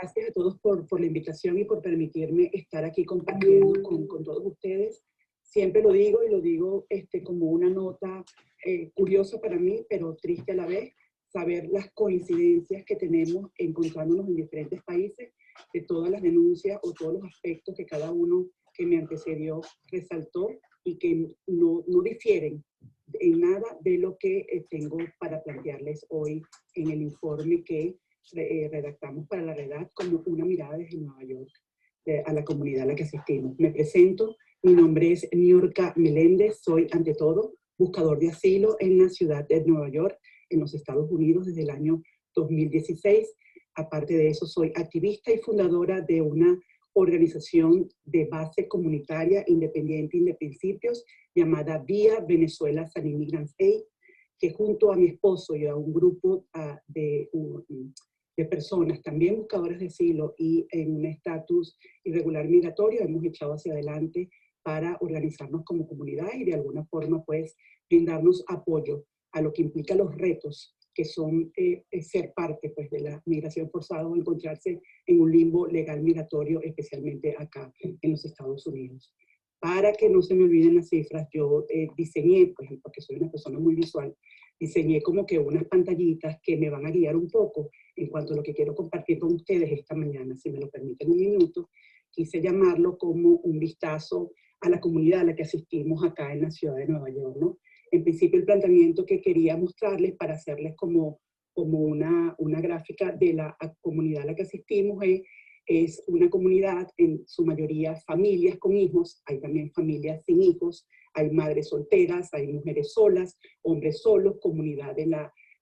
Gracias a todos por la invitación y por permitirme estar aquí compartiendo con todos ustedes. Siempre lo digo y lo digo como una nota curiosa para mí, pero triste a la vez, saber las coincidencias que tenemos encontrándonos en diferentes países, de todas las denuncias o todos los aspectos que cada uno que me antecedió resaltó y que no difieren en nada de lo que tengo para plantearles hoy en el informe que redactamos para la Redad como una mirada desde Nueva York a la comunidad a la que asistimos. Me presento, mi nombre es Niurka Meléndez, soy ante todo buscador de asilo en la ciudad de Nueva York, en los Estados Unidos desde el año 2016. Aparte de eso, soy activista y fundadora de una organización de base comunitaria independiente y de principios llamada Vía Venezuela San Immigrants Aid, que junto a mi esposo y a un grupo de personas, también buscadoras de asilo y en un estatus irregular migratorio, hemos echado hacia adelante para organizarnos como comunidad y de alguna forma pues brindarnos apoyo a lo que implica los retos que son ser parte pues, de la migración forzada o encontrarse en un limbo legal migratorio, especialmente acá en los Estados Unidos. Para que no se me olviden las cifras, yo diseñé, pues, porque soy una persona muy visual, diseñé como que unas pantallitas que me van a guiar un poco en cuanto a lo que quiero compartir con ustedes esta mañana, si me lo permiten un minuto. Quise llamarlo como un vistazo a la comunidad a la que asistimos acá en la ciudad de Nueva York, ¿no? En principio, el planteamiento que quería mostrarles para hacerles como una gráfica de la comunidad a la que asistimos es una comunidad, en su mayoría familias con hijos, hay también familias sin hijos, hay madres solteras, hay mujeres solas, hombres solos, comunidad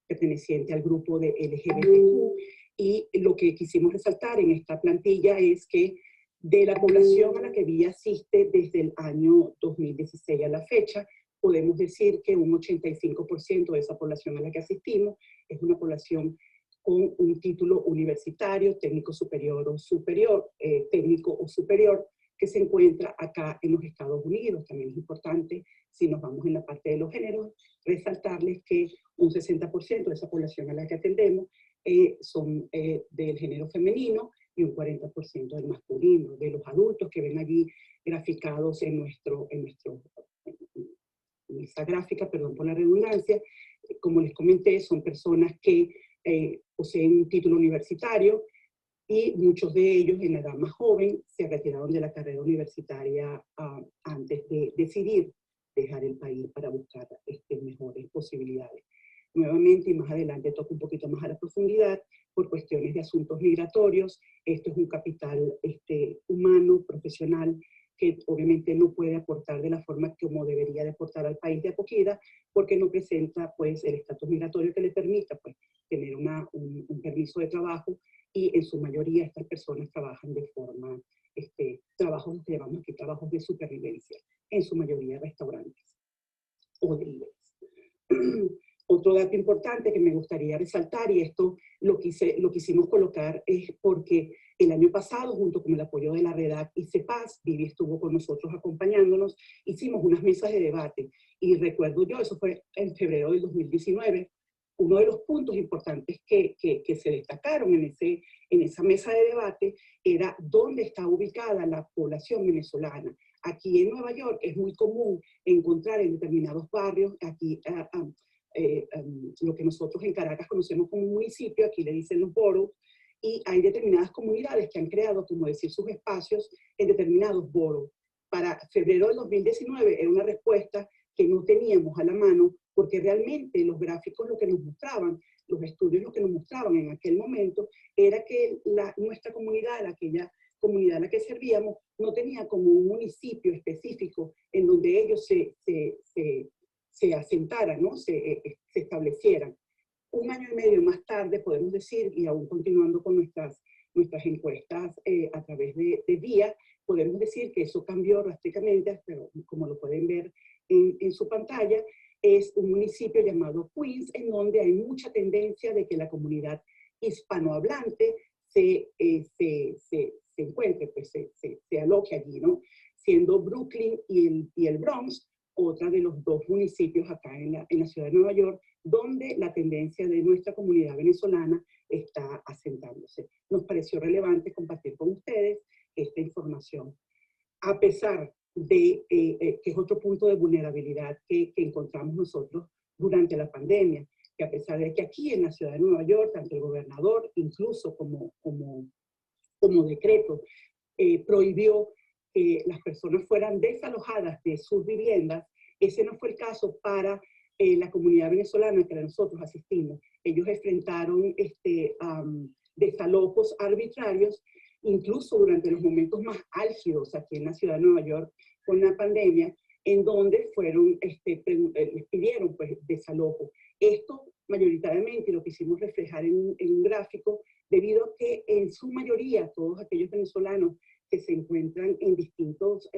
perteneciente al grupo de LGBTQ. Y lo que quisimos resaltar en esta plantilla es que de la población a la que Vía asiste desde el año 2016 a la fecha, podemos decir que un 85% de esa población a la que asistimos es una población con un título universitario, técnico superior o superior, técnico o superior, que se encuentra acá en los Estados Unidos. También es importante, si nos vamos en la parte de los géneros, resaltarles que un 60% de esa población a la que atendemos son del género femenino y un 40% del masculino, de los adultos que ven allí graficados en esta gráfica, perdón por la redundancia. Como les comenté, son personas que poseen un título universitario y muchos de ellos en la edad más joven se retiraron de la carrera universitaria antes de decidir dejar el país para buscar mejores posibilidades. Nuevamente, y más adelante toco un poquito más a la profundidad, por cuestiones de asuntos migratorios. Esto es un capital humano, profesional, que obviamente no puede aportar de la forma como debería de aportar al país de acogida, porque no presenta pues, el estatus migratorio que le permita pues, tener un permiso de trabajo, y en su mayoría estas personas trabajan de forma, trabajos que llamamos aquí trabajos de supervivencia, en su mayoría restaurantes o deliveries. Otro dato importante que me gustaría resaltar, y esto lo quisimos colocar, es porque el año pasado, junto con el apoyo de la Redad y CEPAS, Vivi estuvo con nosotros acompañándonos, hicimos unas mesas de debate, y recuerdo yo, eso fue en febrero del 2019, uno de los puntos importantes que se destacaron en esa mesa de debate era dónde está ubicada la población venezolana. Aquí en Nueva York es muy común encontrar en determinados barrios, aquí lo que nosotros en Caracas conocemos como un municipio, aquí le dicen los boroughs, y hay determinadas comunidades que han creado, como decir, sus espacios en determinados boroughs. Para febrero del 2019 era una respuesta que no teníamos a la mano, porque realmente los gráficos lo que nos mostraban, los estudios lo que nos mostraban en aquel momento, era que nuestra comunidad, aquella comunidad a la que servíamos, no tenía como un municipio específico en donde ellos se asentaran, ¿no? se establecieran. Un año y medio más tarde, podemos decir, y aún continuando con nuestras encuestas a través de Vía, podemos decir que eso cambió drásticamente, pero como lo pueden ver en su pantalla, es un municipio llamado Queens, en donde hay mucha tendencia de que la comunidad hispanohablante se encuentre, pues se aloje allí, ¿no? Siendo Brooklyn y el Bronx otra de los dos municipios acá en la ciudad de Nueva York, donde la tendencia de nuestra comunidad venezolana está asentándose. Nos pareció relevante compartir con ustedes esta información. A pesar de que es otro punto de vulnerabilidad que encontramos nosotros durante la pandemia, que a pesar de que aquí en la ciudad de Nueva York, tanto el gobernador, incluso como decreto, prohibió que las personas fueran desalojadas de sus viviendas, ese no fue el caso para la comunidad venezolana que nosotros asistimos. Ellos enfrentaron desalojos arbitrarios, incluso durante los momentos más álgidos aquí en la ciudad de Nueva York con la pandemia, en donde fueron, les pidieron pues desalojo. Esto mayoritariamente lo quisimos reflejar en un gráfico, debido a que en su mayoría todos aquellos venezolanos que se encuentran en distintas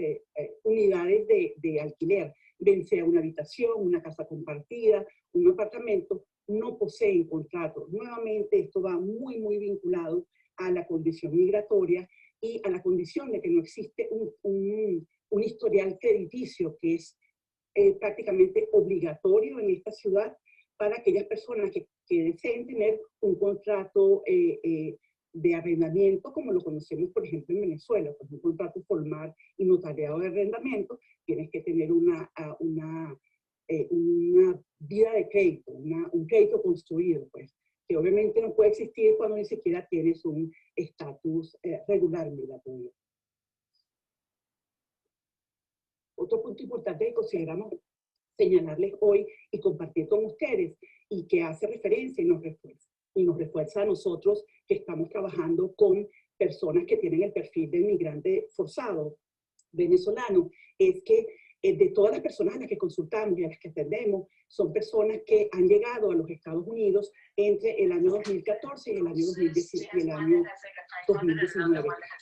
unidades de alquiler, bien sea una habitación, una casa compartida, un apartamento, no poseen contrato. Nuevamente esto va muy, muy vinculado a la condición migratoria y a la condición de que no existe un historial crediticio que es prácticamente obligatorio en esta ciudad para aquellas personas que deseen tener un contrato de arrendamiento, como lo conocemos, por ejemplo, en Venezuela, pues un contrato formal y notariado de arrendamiento. Tienes que tener una vida de crédito, un crédito construido, pues, que obviamente no puede existir cuando ni siquiera tienes un estatus regular migratorio. Otro punto importante que consideramos señalarles hoy y compartir con ustedes, y que hace referencia y nos refuerza a nosotros que estamos trabajando con personas que tienen el perfil de inmigrante forzado venezolano, es que de todas las personas a las que consultamos y a las que atendemos, son personas que han llegado a los Estados Unidos entre el año 2014 y el año 2019.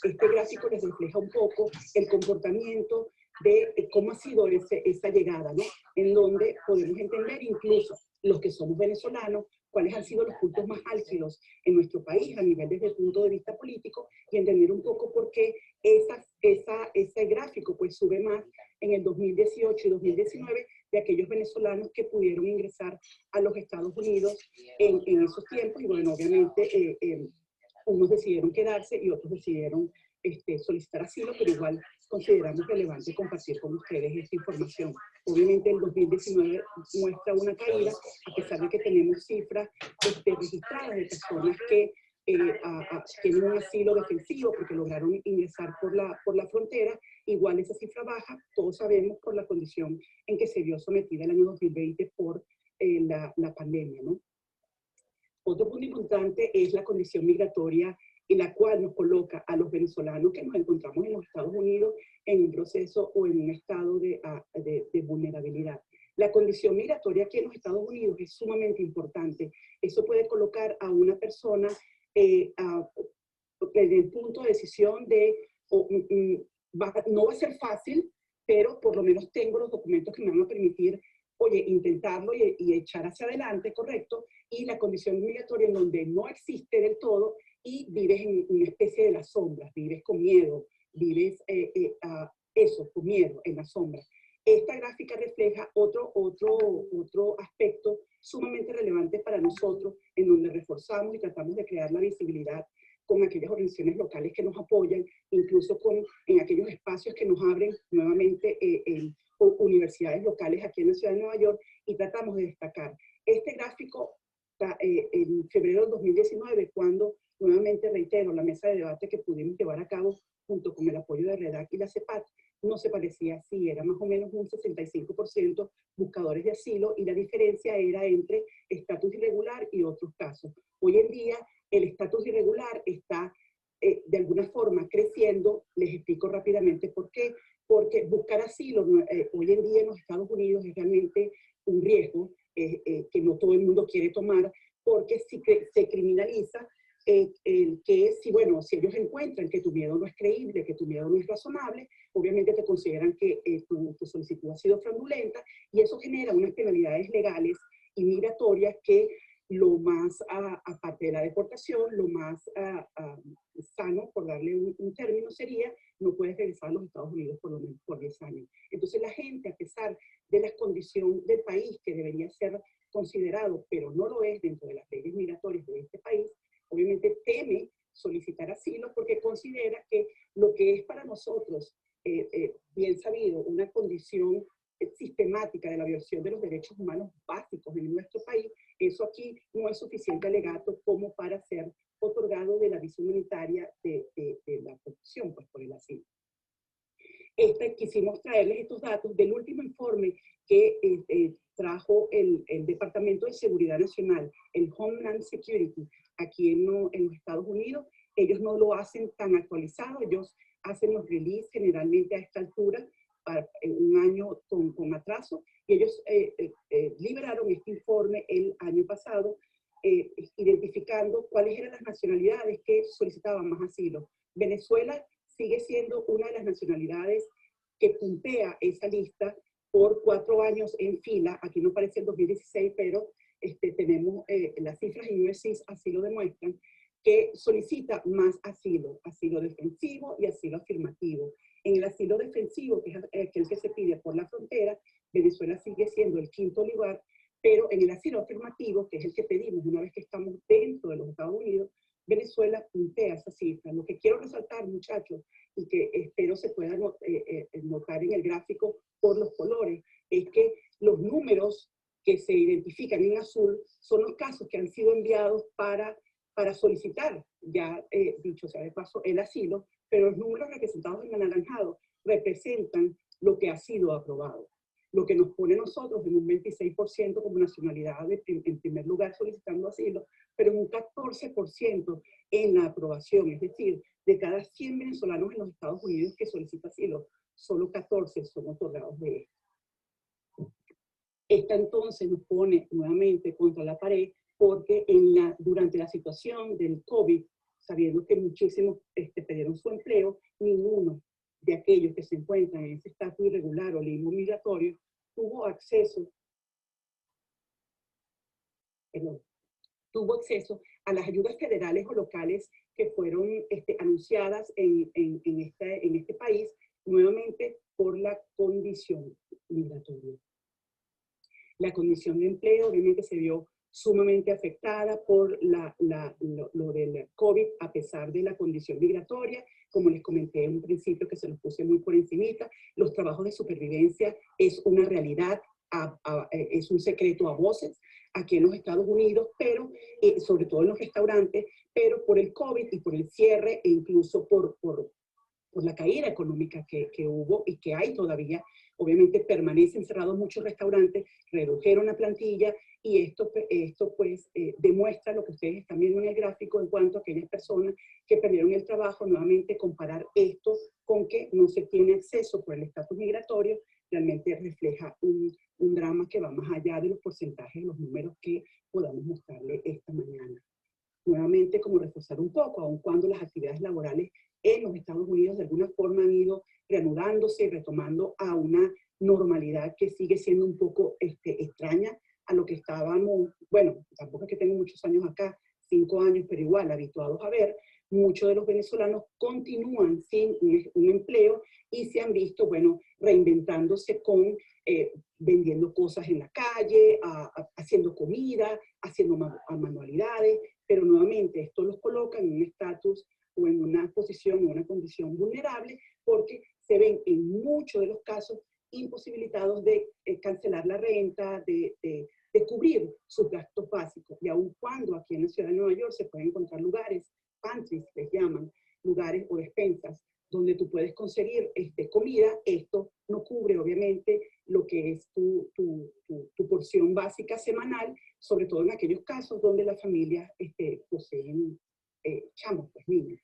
Este gráfico les refleja un poco el comportamiento de cómo ha sido esa llegada, ¿no? En donde podemos entender incluso los que somos venezolanos, cuáles han sido los puntos más álgidos en nuestro país a nivel desde el punto de vista político, y entender un poco por qué ese gráfico pues sube más en el 2018 y 2019 de aquellos venezolanos que pudieron ingresar a los Estados Unidos en esos tiempos. Y bueno, obviamente unos decidieron quedarse y otros decidieron solicitar asilo, pero igual consideramos relevante compartir con ustedes esta información. Obviamente el 2019 muestra una caída, a pesar de que tenemos cifras registradas de personas que tienen un asilo defensivo porque lograron ingresar por la frontera. Igual esa cifra baja, todos sabemos, por la condición en que se vio sometida el año 2020 por la pandemia, ¿no? Otro punto importante es la condición migratoria, en la cual nos coloca a los venezolanos que nos encontramos en los Estados Unidos en un proceso o en un estado de vulnerabilidad. La condición migratoria aquí en los Estados Unidos es sumamente importante. Eso puede colocar a una persona en el punto de decisión de no va a ser fácil, pero por lo menos tengo los documentos que me van a permitir, oye, intentarlo y echar hacia adelante, correcto. Y la condición migratoria en donde no existe del todo y vives en una especie de las sombras, vives con miedo, vives con miedo en las sombras. Esta gráfica refleja otro aspecto sumamente relevante para nosotros, en donde reforzamos y tratamos de crear la visibilidad con aquellas organizaciones locales que nos apoyan, incluso en aquellos espacios que nos abren nuevamente universidades locales aquí en la ciudad de Nueva York, y tratamos de destacar. Este gráfico en febrero del 2019, cuando nuevamente reitero, la mesa de debate que pudimos llevar a cabo junto con el apoyo de REDAC y la CEPAT, no se parecía así, era más o menos un 65% buscadores de asilo, y la diferencia era entre estatus irregular y otros casos. Hoy en día el estatus irregular está de alguna forma creciendo. Les explico rápidamente por qué. Porque buscar asilo hoy en día en los Estados Unidos es realmente un riesgo que no todo el mundo quiere tomar, porque se criminaliza que si ellos encuentran que tu miedo no es creíble, que tu miedo no es razonable, obviamente te consideran que tu solicitud ha sido fraudulenta, y eso genera unas penalidades legales y migratorias que lo más, aparte de la deportación, lo más sano, por darle un término, sería no puedes regresar a los Estados Unidos por lo menos por 10 años. Entonces la gente, a pesar de la condición del país, que debería ser considerado, pero no lo es dentro de las leyes migratorias de este país, teme solicitar asilo porque considera que lo que es para nosotros, bien sabido, una condición sistemática de la violación de los derechos humanos básicos en nuestro país, eso aquí no es suficiente alegato como para ser otorgado de la visa humanitaria de la protección pues, por el asilo. Quisimos traerles estos datos del último informe que trajo el Departamento de Seguridad Nacional, el Homeland Security, aquí en los Estados Unidos. Ellos no lo hacen tan actualizado, ellos hacen los release generalmente a esta altura, para un año con atraso, y ellos liberaron este informe el año pasado, identificando cuáles eran las nacionalidades que solicitaban más asilo. Venezuela sigue siendo una de las nacionalidades que puntea esa lista por 4 años en fila. Aquí no parece el 2016, pero tenemos las cifras en USCIS así lo demuestran, que solicita más asilo, asilo defensivo y asilo afirmativo. En el asilo defensivo, que es aquel que se pide por la frontera, Venezuela sigue siendo el 5º lugar, pero en el asilo afirmativo, que es el que pedimos una vez que estamos dentro de los Estados Unidos, Venezuela puntea esa cifra. Lo que quiero resaltar, muchachos, y que espero se pueda notar en el gráfico por los colores, es que los números que se identifican en azul son los casos que han sido enviados para solicitar, ya dicho sea de paso, el asilo, pero los números representados en anaranjado representan lo que ha sido aprobado, lo que nos pone nosotros en un 26% como nacionalidad en primer lugar solicitando asilo, pero en un 14% en la aprobación, es decir, de cada 100 venezolanos en los Estados Unidos que solicitan asilo, solo 14 son otorgados de esto. Esta entonces nos pone nuevamente contra la pared porque durante la situación del COVID, sabiendo que muchísimos perdieron su empleo, ninguno de aquellos que se encuentran en ese estatus irregular o limbo migratorio tuvo acceso a las ayudas federales o locales que fueron anunciadas en este país, nuevamente por la condición migratoria. La condición de empleo obviamente se vio sumamente afectada por lo del COVID, a pesar de la condición migratoria. Como les comenté en un principio, que se los puse muy por encimita, los trabajos de supervivencia es una realidad, es un secreto a voces aquí en los Estados Unidos, pero sobre todo en los restaurantes, pero por el COVID y por el cierre e incluso por la caída económica que hubo y que hay todavía, obviamente permanecen cerrados muchos restaurantes, redujeron la plantilla y esto pues demuestra lo que ustedes están viendo en el gráfico en cuanto a aquellas personas que perdieron el trabajo. Nuevamente comparar esto con que no se tiene acceso por el estatus migratorio realmente refleja un drama que va más allá de los porcentajes, los números que podamos mostrarle esta mañana. Nuevamente, como reforzar un poco, aun cuando las actividades laborales en los Estados Unidos de alguna forma han ido reanudándose y retomando a una normalidad que sigue siendo un poco extraña a lo que estábamos, bueno, tampoco es que tengo muchos años acá, 5 años, pero igual habituados a ver. Muchos de los venezolanos continúan sin un empleo y se han visto, bueno, reinventándose con vendiendo cosas en la calle, haciendo comida, haciendo manualidades, pero nuevamente esto los coloca en un estatus o en una posición o una condición vulnerable porque se ven en muchos de los casos imposibilitados de cancelar la renta, de cubrir sus gastos básicos. Y aun cuando aquí en la ciudad de Nueva York se pueden encontrar lugares, pantries les llaman, lugares o despensas, donde tú puedes conseguir comida, esto no cubre obviamente lo que es tu porción básica semanal, sobre todo en aquellos casos donde las familias poseen chamos, pues niños.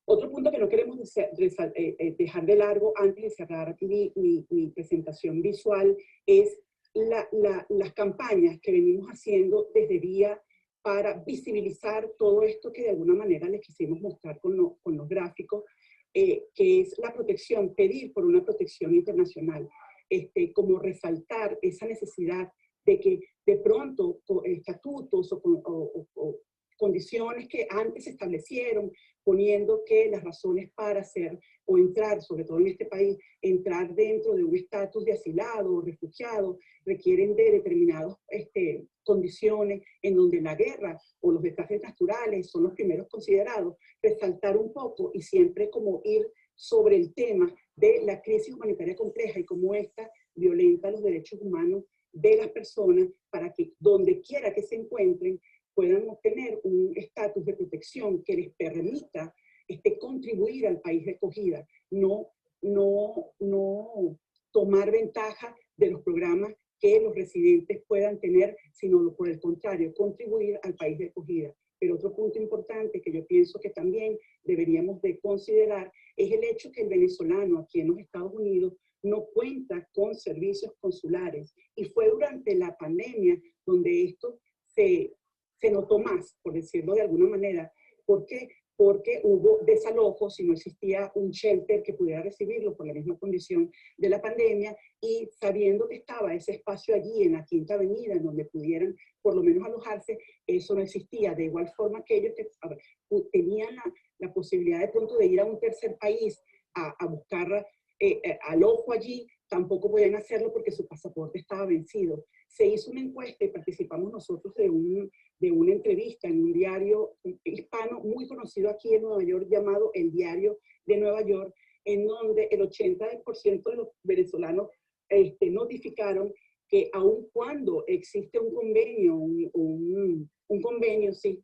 Otro punto que no queremos dejar de largo antes de cerrar mi presentación visual es las campañas que venimos haciendo desde Vía para visibilizar todo esto que de alguna manera les quisimos mostrar con los gráficos, que es la protección, pedir por una protección internacional, como resaltar esa necesidad de que de pronto estatutos o condiciones que antes se establecieron, poniendo que las razones para ser o entrar, sobre todo en este país, entrar dentro de un estatus de asilado o refugiado, requieren de determinadas condiciones en donde la guerra o los desastres naturales son los primeros considerados, resaltar un poco y siempre como ir sobre el tema de la crisis humanitaria compleja y cómo esta violenta los derechos humanos de las personas para que donde quiera que se encuentren puedan obtener un estatus de protección que les permita contribuir al país de acogida, no tomar ventaja de los programas que los residentes puedan tener, sino por el contrario, contribuir al país de acogida. Pero otro punto importante que yo pienso que también deberíamos de considerar es el hecho que el venezolano aquí en los Estados Unidos no cuenta con servicios consulares. Y fue durante la pandemia donde esto se notó más, por decirlo de alguna manera. ¿Por qué? Porque hubo desalojos y no existía un shelter que pudiera recibirlo por la misma condición de la pandemia, y sabiendo que estaba ese espacio allí en la Quinta Avenida en donde pudieran por lo menos alojarse, eso no existía. De igual forma que ellos tenían la posibilidad de pronto de ir a un tercer país a buscar alojo allí, tampoco podían hacerlo porque su pasaporte estaba vencido. Se hizo una encuesta y participamos nosotros de una entrevista en un diario hispano muy conocido aquí en Nueva York llamado El Diario de Nueva York, en donde el 80% de los venezolanos notificaron que aun cuando existe un convenio, un convenio, sí,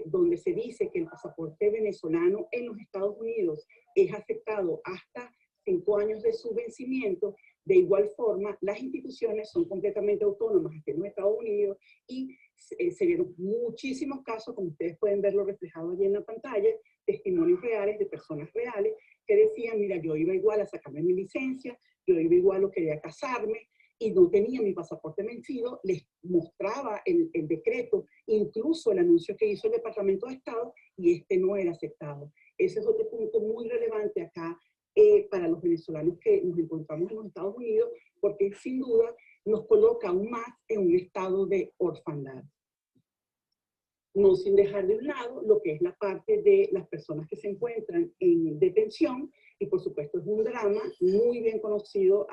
donde se dice que el pasaporte venezolano en los Estados Unidos es aceptado hasta 5 años de su vencimiento, de igual forma las instituciones son completamente autónomas aquí en los Estados Unidos, y se vieron muchísimos casos, como ustedes pueden verlo reflejado allí en la pantalla, testimonios reales de personas reales que decían, mira, yo iba igual a sacarme mi licencia, yo iba igual o quería casarme y no tenía mi pasaporte vencido, les mostraba el decreto, incluso el anuncio que hizo el Departamento de Estado, y no era aceptado. Ese es otro punto muy relevante acá para los venezolanos que nos encontramos en los Estados Unidos, porque sin duda nos coloca aún más en un estado de orfandad. No sin dejar de un lado lo que es la parte de las personas que se encuentran en detención, y por supuesto es un drama muy bien conocido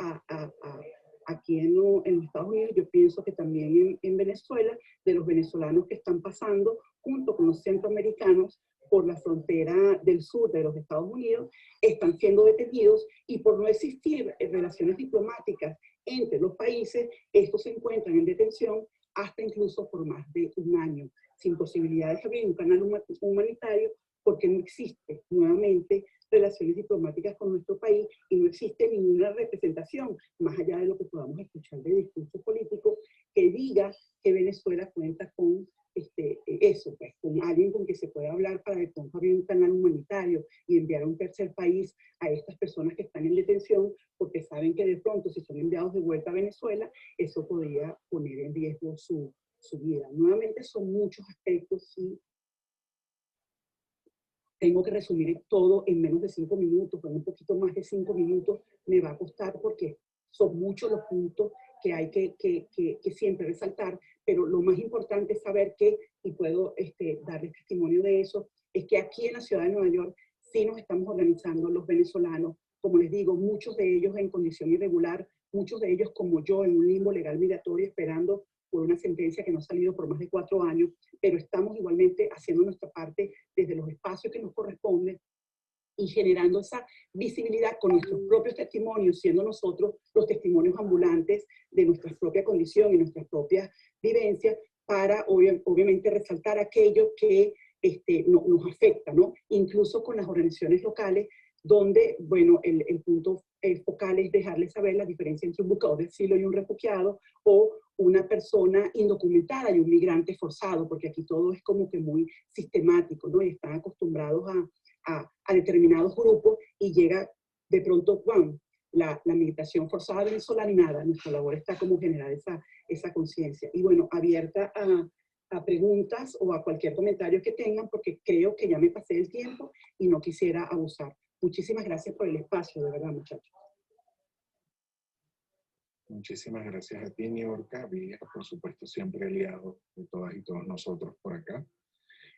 aquí en los Estados Unidos. Yo pienso que también en Venezuela, de los venezolanos que están pasando junto con los centroamericanos por la frontera del sur de los Estados Unidos, están siendo detenidos, y por no existir relaciones diplomáticas entre los países, estos se encuentran en detención hasta incluso por más de un año, sin posibilidades de abrir un canal humanitario, porque no existe nuevamente relaciones diplomáticas con nuestro país y no existe ninguna representación, más allá de lo que podamos escuchar de discurso político, que diga que Venezuela cuenta con eso, pues, con alguien con que se pueda hablar para de pronto abrir un canal humanitario y enviar a un tercer país a estas personas que están en detención, porque saben que de pronto si son enviados de vuelta a Venezuela, eso podría poner en riesgo su vida. Nuevamente son muchos aspectos y tengo que resumir todo en menos de 5 minutos, o en un poquito más de 5 minutos me va a costar, porque son muchos los puntos que hay que siempre resaltar, pero lo más importante es saber que, y puedo darles testimonio de eso, es que aquí en la ciudad de Nueva York sí nos estamos organizando los venezolanos, como les digo, muchos de ellos en condición irregular, muchos de ellos como yo en un limbo legal migratorio esperando por una sentencia que no ha salido por más de 4 años, pero estamos igualmente haciendo nuestra parte desde los espacios que nos corresponden y generando esa visibilidad con nuestros propios testimonios, siendo nosotros los testimonios ambulantes de nuestra propia condición y nuestras propias vivencias, para obviamente resaltar aquello que nos afecta, ¿no? Incluso con las organizaciones locales, donde, bueno, el punto focal es dejarles saber la diferencia entre un buscador de asilo y un refugiado, o una persona indocumentada y un migrante forzado, porque aquí todo es como que muy sistemático, ¿no? Y están acostumbrados a determinados grupos, y llega de pronto, bueno, la migración forzada venezolana y nada. Nuestra labor está como generar esa conciencia. Y bueno, abierta a preguntas o a cualquier comentario que tengan, porque creo que ya me pasé el tiempo y no quisiera abusar. Muchísimas gracias por el espacio, de verdad, muchachos. Muchísimas gracias a ti, Niurka, por supuesto siempre aliado de todas y todos nosotros por acá.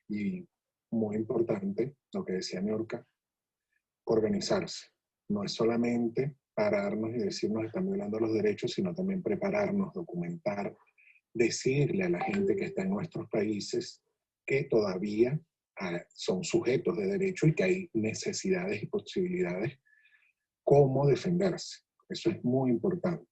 Y muy importante, lo que decía Niurka, organizarse. No es solamente pararnos y decirnos que están violando los derechos, sino también prepararnos, documentar, decirle a la gente que está en nuestros países que todavía son sujetos de derecho y que hay necesidades y posibilidades cómo defenderse. Eso es muy importante.